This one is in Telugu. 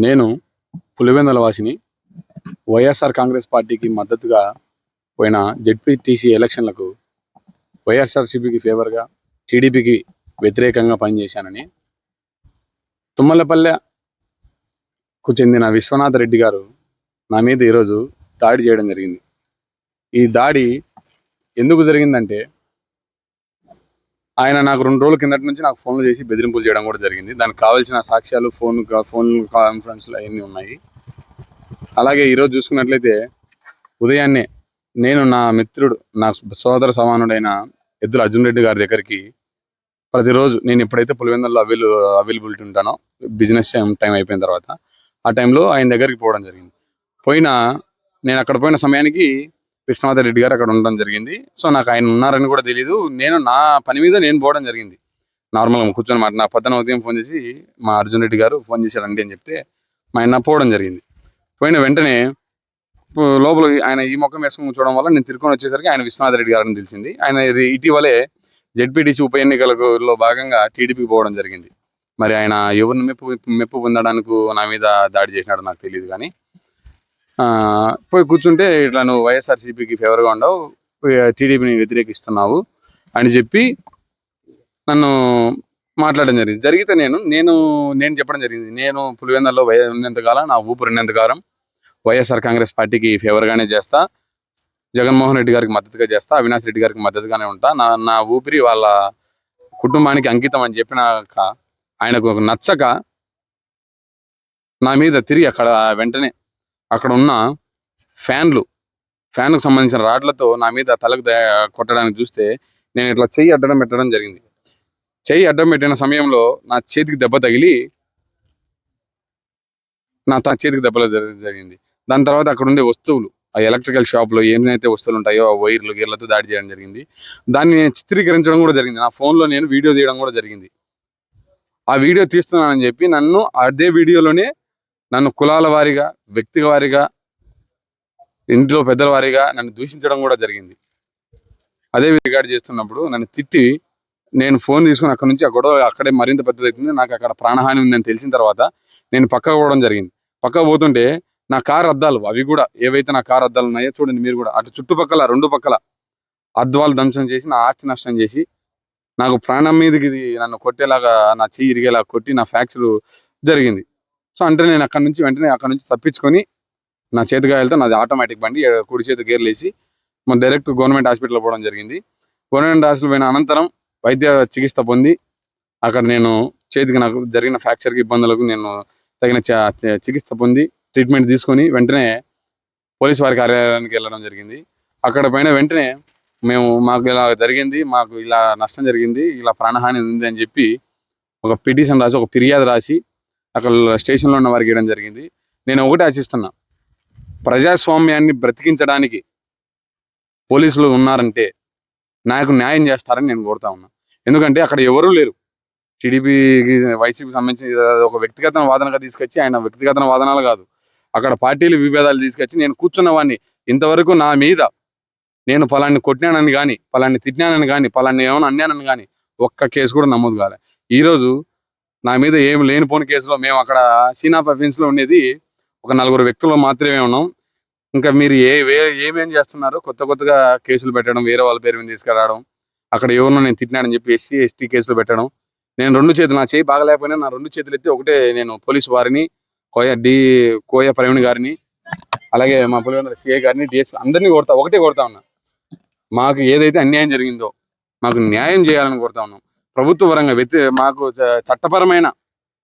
నేను పులివెందుల వాసిని. వైఎస్ఆర్ కాంగ్రెస్ పార్టీకి మద్దతుగా పోయిన జెడ్పీటీసీ ఎలక్షన్లకు వైఎస్ఆర్సీపీకి ఫేవర్గా, టీడీపీకి వ్యతిరేకంగా పనిచేశానని తుమ్మలపల్లెకు చెందిన విశ్వనాథ రెడ్డి గారు నా మీద ఈరోజు దాడి చేయడం జరిగింది. ఈ దాడి ఎందుకు జరిగిందంటే, ఆయన నాకు 2 రోజుల కిందటి నుంచి నాకు ఫోన్లు చేసి బెదిరింపులు చేయడం కూడా జరిగింది. దానికి కావాల్సిన సాక్ష్యాలు ఫోన్ కాన్ఫరెన్స్లు అవన్నీ ఉన్నాయి. అలాగే ఈరోజు చూసుకున్నట్లయితే ఉదయాన్నే నేను నా మిత్రుడు, నా సోదర సమానుడైన ఎద్దుల అర్జున్ రెడ్డి గారి దగ్గరికి ప్రతిరోజు నేను ఎప్పుడైతే పులివెందుల్లో అవైలబిలిటీ ఉంటానో, బిజినెస్ టైం అయిపోయిన తర్వాత ఆ టైంలో ఆయన దగ్గరికి పోవడం జరిగింది. నేను అక్కడ పోయిన సమయానికి విశ్వనాథ రెడ్డి గారు అక్కడ ఉండడం జరిగింది. సో నాకు ఆయన ఉన్నారని కూడా తెలియదు. నేను నా పని మీద నేను పోవడం జరిగింది. నార్మల్గా కూర్చొని నా పొద్దున ఉదయం ఫోన్ చేసి మా అర్జున్ రెడ్డి గారు ఫోన్ చేశారండి అని చెప్తే మా ఆయన పోవడం జరిగింది. పోయిన వెంటనే లోపల ఆయన ఈ మొక్కం వేసుకుని కూర్చోవడం వల్ల నేను తిరుకొని వచ్చేసరికి ఆయన విశ్వనాథ రెడ్డి గారని తెలిసింది. ఆయన ఇటీవలే జెడ్పీటీసీ ఉప ఎన్నికలలో భాగంగా టీడీపీకి పోవడం జరిగింది. మరి ఆయన ఎవరిని మెప్పు పొందడానికి నా మీద దాడి చేసినాడో నాకు తెలియదు. కానీ పోయి కూర్చుంటే ఇట్లా నువ్వు వైఎస్ఆర్సీపీకి ఫేవర్గా ఉండవు, టీడీపీని వ్యతిరేకిస్తున్నావు అని చెప్పి నన్ను మాట్లాడడం జరిగింది. జరిగితే నేను చెప్పడం జరిగింది, నేను పులివెందుల్లో ఉన్నంతకాలం, నా ఊపిరి ఉన్నంతకాలం వైఎస్ఆర్ కాంగ్రెస్ పార్టీకి ఫేవర్గానే చేస్తా, జగన్మోహన్ రెడ్డి గారికి మద్దతుగా చేస్తా, అవినాష్ రెడ్డి గారికి మద్దతుగానే ఉంటా. నా ఊపిరి వాళ్ళ కుటుంబానికి అంకితం అని చెప్పినాక ఆయనకు నచ్చక నా మీద తిరిగి వెంటనే అక్కడ ఉన్న ఫ్యాన్కు సంబంధించిన రాడ్లతో నా మీద తలకు కొట్టడానికి చూస్తే నేను ఇట్లా చెయ్యి అడ్డం పెట్టడం జరిగింది. చెయ్యి అడ్డం పెట్టిన సమయంలో నా చేతికి దెబ్బ తగిలి చేతికి దెబ్బలు జరిగింది. దాని తర్వాత అక్కడ ఉండే వస్తువులు, ఆ ఎలక్ట్రికల్ షాప్లో ఏమైతే వస్తువులు ఉంటాయో ఆ వైర్లు గీర్లతో దాడి చేయడం జరిగింది. దాన్ని నేను చిత్రీకరించడం కూడా జరిగింది. నా ఫోన్లో నేను వీడియో తీయడం కూడా జరిగింది. ఆ వీడియో తీస్తున్నానని చెప్పి అదే వీడియోలోనే నన్ను కులాల వారీగా, వ్యక్తిగత వారీగా, ఇంట్లో పెద్దల వారీగా నన్ను దూషించడం కూడా జరిగింది. అదే రికార్డ్ చేస్తున్నప్పుడు నన్ను తిట్టి నేను ఫోన్ తీసుకుని అక్కడ నుంచి ఆ గొడవ అక్కడే మరింత పెద్దదవుతుంది. నాకు అక్కడ ప్రాణహాని ఉందని తెలిసిన తర్వాత నేను పక్కకు పోవడం జరిగింది. పక్కకు పోతుంటే నా కారు అద్దాలు, అవి కూడా ఏవైతే నా కారు అద్దాలు ఉన్నాయో చూడండి మీరు కూడా, అటు చుట్టుపక్కల 2 పక్కల అద్దాలు ధ్వంసం చేసి నా ఆస్తి నష్టం చేసి నాకు ప్రాణం మీదకి నన్ను కొట్టేలాగా, నా చెయ్యి ఇరిగేలాగా కొట్టి నా ఫ్రాక్చర్ జరిగింది. సో అంటే నేను వెంటనే అక్కడ నుంచి తప్పించుకొని నా చేతిగాయాలతో నాది ఆటోమేటిక్ బండి, కుడి చేతి గేర్లు వేసి మన డైరెక్ట్ గవర్నమెంట్ హాస్పిటల్ పోవడం జరిగింది. గవర్నమెంట్ హాస్పిటల్ పోయిన అనంతరం వైద్య చికిత్స పొంది అక్కడ నేను చేతికి నాకు జరిగిన ఫ్రాక్చర్కి ఇబ్బందులకు నేను తగిన చికిత్స పొంది ట్రీట్మెంట్ తీసుకొని వెంటనే పోలీసు వారి కార్యాలయానికి వెళ్ళడం జరిగింది. అక్కడ పైన వెంటనే మాకు ఇలా జరిగింది, మాకు ఇలా నష్టం జరిగింది, ఇలా ప్రాణహాని ఉంది అని చెప్పి ఒక పిటిషన్ రాసి, ఒక ఫిర్యాదు రాసి అక్కడ స్టేషన్లో ఉన్న వారికి ఇవ్వడం జరిగింది. నేను ఒకటే ఆశిస్తున్నా, ప్రజాస్వామ్యాన్ని బ్రతికించడానికి పోలీసులు ఉన్నారంటే నాకు న్యాయం చేస్తారని నేను కోరుతా ఉన్నా. ఎందుకంటే అక్కడ ఎవరూ లేరు. టీడీపీకి, వైసీపీకి సంబంధించి ఒక వ్యక్తిగత వాదనగా తీసుకొచ్చి, ఆయన వ్యక్తిగత వాదనలు కాదు, అక్కడ పార్టీలు విభేదాలు తీసుకొచ్చి నేను కూర్చున్న వాడిని ఇంతవరకు నా మీద నేను పలాన్ని కొట్టినానని కానీ, పలాన్ని తిట్టినానని కానీ, పలాన్ని ఏమైనా అన్నానని కానీ ఒక్క కేసు కూడా నమోదు కాలే. ఈరోజు నా మీద ఏం లేనిపోని కేసులో మేము అక్కడ సీన్ ఆఫ్ అఫెన్స్లో ఉండేది ఒక 4 వ్యక్తులు మాత్రమే ఉన్నాం. ఇంకా మీరు ఏమేం చేస్తున్నారో కొత్తగా కేసులు పెట్టడం, వేరే వాళ్ళ పేరు మీద తీసుకురావడం, అక్కడ ఎవరినో నేను తిట్టినానని చెప్పి SC ST కేసులు పెట్టడం. నేను 2 చేతులు, నా చేయి బాగలేకపోయినా నా 2 చేతులు ఎత్తి ఒకటే నేను పోలీసు వారిని, కోయ ప్రవీణ్ గారిని, అలాగే మా పులివెందుల CI గారిని, DS అందరినీ ఒకటే కోరుతా ఉన్నా, మాకు ఏదైతే అన్యాయం జరిగిందో మాకు న్యాయం చేయాలని కోరుతా ఉన్నాం. ప్రభుత్వ పరంగా మాకు చట్టపరమైన